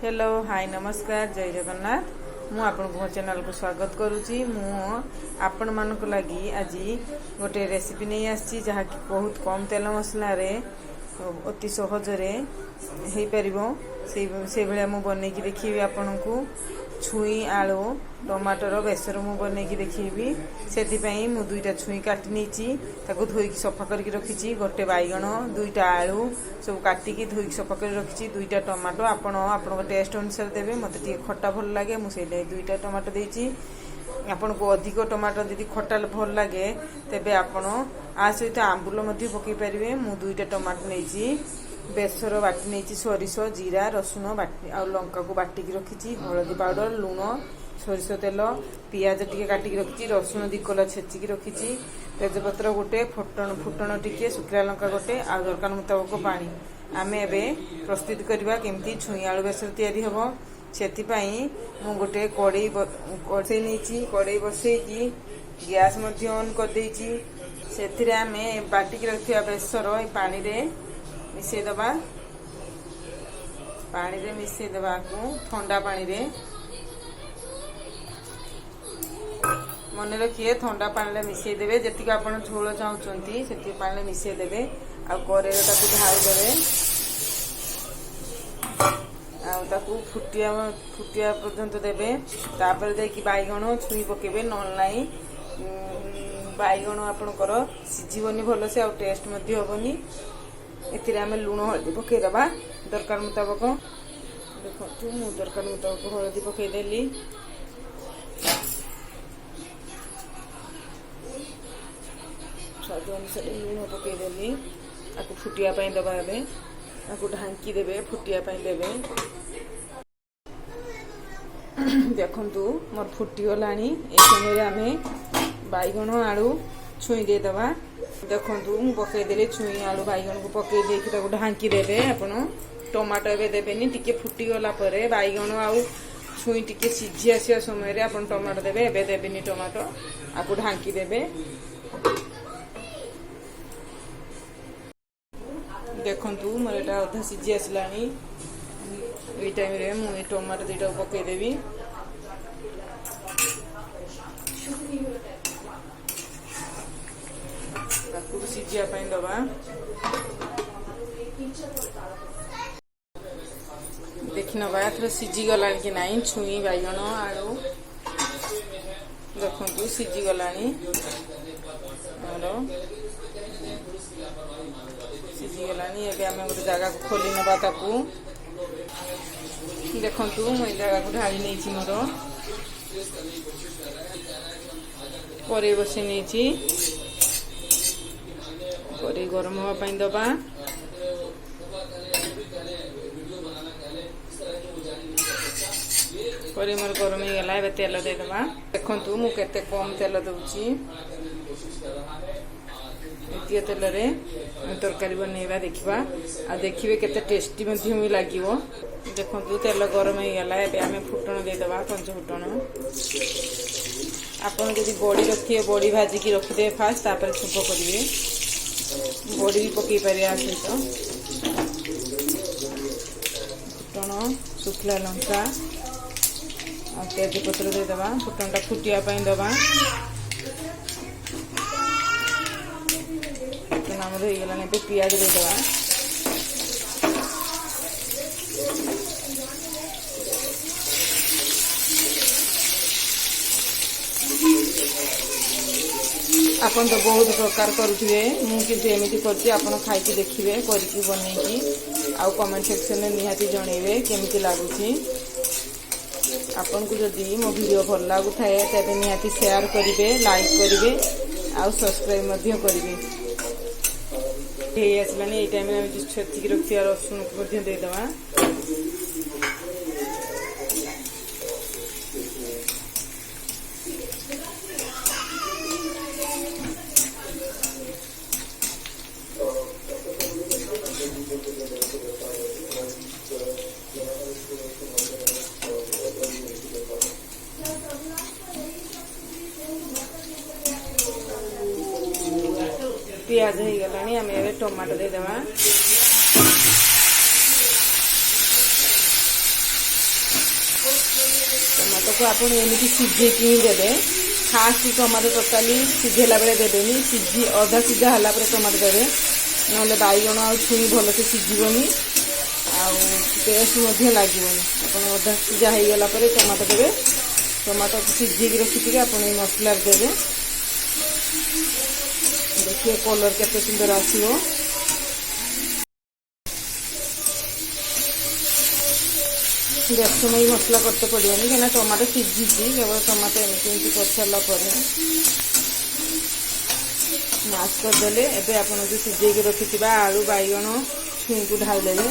Hello hi नमस्कार जय जगन्नाथ मु आपन को चैनल को स्वागत करुच्ची मु आपण मान को लगी आज गोटे रेसिपी नहीं आसी जहा कि बहुत कम तेल मसला रे अति सहज रे हे परिबो से भलिया मु बनै कि देखिबी आपन को छुई आलू टमाटर बेसर मु बनै कि देखिबी सेति पई मु दुईटा छुई काटि नेची ताको धोई कि सफा करके रखिची गोटे बाइगण दुईटा आलू सब काटी कि धोई कि सफा कर रखिची दुईटा टमाटो आपन टेस्ट अनुसार देबे मते टी खट्टा भल लागे मु से दुईटा टमाटो देची आपन को अधिक टमाटर यदि खट्टा भल लागे तेबे आपन आ सहित आंबुल मध्ये पकई परिवे मु दुईटा टमाटो नेची बेसर बाटी नहीं सोरिष जीरा रसुण बाटी आ लंका को बाटिकी रखी हलदी पाउडर लुण सोरिष तेल पियाज टिके काटिकी रखी रसुण 2 कला छेचिकी रखी तेजपत्र गोटे फुटण टिके सुखला लंका गोटे आ दरकार मुताबक पानी आमे एबे प्रस्तुत करबा केमती छुई आलू बेसर तैयारी हबो सेति पई मु गोटे कड़ाई बसै नेची कड़ाई बसै की गैस मध्ये ऑन कर देची सेथिरे आमे बाटिकी रखिया बेसर ए पानी रे मिसई दबा पानी रे मिसई दबा को ठंडा पानी रे मन रखिए ठंडा पानी रे मिसई देबे जति आपण झोल चाहउचंती सेति पानी रे मिसई देबे आ करे ताकू ढाई देबे आ ताकू फुटिया पर्यंत देबे तापर दे कि बाइगण छुई पकेबे नॉन लाई बाइगण आपनकर सिजिबनी भलो से आ टेस्ट मध्ये होबनी एथिरे आमे लुण हळदी पकई दबा दरकार मुताबक देखो मु दरकार मुताबक हळदी पकई देली स्वाद अनुसार लुण पकई देली आकु फुटिया पई दबा एबे आकु ढांकी देबे फुटिया पई देबे देखंतु मोर फुटी गलानी ए समय आमे बाइगण आलू छुई दे दबा देखंतु मु पकई देले छुई आलू बाइगण को पकई देकी ताको ढांकी देबे आपण टमाटो एबे देबेनी टिके फुटी गला परे बाइगण आउ छुई टिके सिझी आसिया समय रे आपण टमाटो देबे एबे देबेनी टमाटो आको ढांकी देबे देखंतु मोर एटा आधा सिझी आसलानी ए टाइम रे मु ए टमाटो दुईटा पकई देबी सिझिया दबा देखी नवा थोड़ा सिझी गला कि नाई छुई बाइगण आलू देखु सिझी गला सिझी गला गोटे जगह को खोली नवा ताकू देखु मुझे जगह को ढाली नहीं मोर कड़ाई बसई नहीं कड़ाई गरम होगा दबा कड़ाई मोर गरम हो गला ए तेल दे दबा देखंतु मु केते कम तेल दउची एतिया तेल रे तरकारी बनैबा देखिबा आ देखिबे केते टेस्टी मध्ये मी लागिवो देखंतु तेल गरम हो गला ए आमे फुटण दे दबा पंच फुटण आपन जदि बड़ी रखिए बड़ी भाजी की रखि दे फास्ट तापर छुप करिवे बड़ी भी पकई पारे सहित फुटण सुखला लंका आ तेजपत्र दे दबा फुटणटा फुटिया दबा नाम हो गला पियाज दे दबा आपन तो बहुत प्रकार करुथिबे मु किंतु एमिति करछि आपन खाइकी देखिबे करकी बनैकी आ कमेंट सेक्शन में निहाती जणैबे केमिति लागुछि आपन को जदि मो वीडियो भल लागु थाए तबे निहाती शेयर करिवे लाइक करिवे आ सब्सक्राइब मध्य करिवे हे आसलानी ए टाइम में छेचिकी रखिया रसुण को मध्य दे दवा पियाज हो गलानी आम ए टमाटो दे दवा टमाटो को आप सिझेकी ही देवे। फास्ट टमाटो टोटाली सिझेला बेले देवेनि, अधा सिझा है टमाटो देवे, ना बैगण आ छुई भलसे सिझिबनी टेस्ट लगे। आप अधा सिझा हो गला टमाटो देवे, टमाटो सिझेक रखी आप मसला देवे। देखिए कलर केते सुंदर आसिबो। बेस समय मसला करते पड़ोनी कहीं टमाटो सिझी केवल टमाटो एमती कर सारा मैश करदे। एबे आप जो सिझेक रखि आलू बैगण छुई को ढाईदेवे।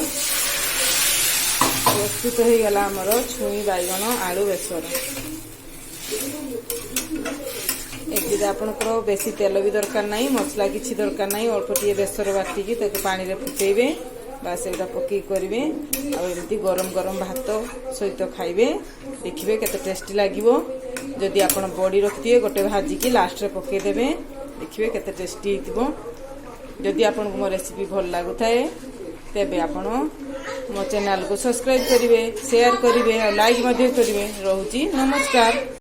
प्रस्तुत हो गला आमर छुई बैगण आलू बेसर। एति आपनकर बेसी तेल भी दरकार नहीं, मसला किसी दरकार नहीं, अल्प टे बेसर बाटिकी पानी रे फुटेबे, बास एटा पकई करेंगे। आमती गरम गरम भात सहित खाइबे, देखिए केते टेस्टी लागिबो। जदि आपण बड़ी रखिए गोटे भाजिकी लास्ट रे पकईदेवे, देखिए केते टेस्टी होइतिबो। जदि आपन को मो रेसिपी भल लागुथाए तेबे आपण मो चैनल को सब्सक्राइब करिवे, शेयर करिवे और लाइक मध्य करिवे। रहूची नमस्कार।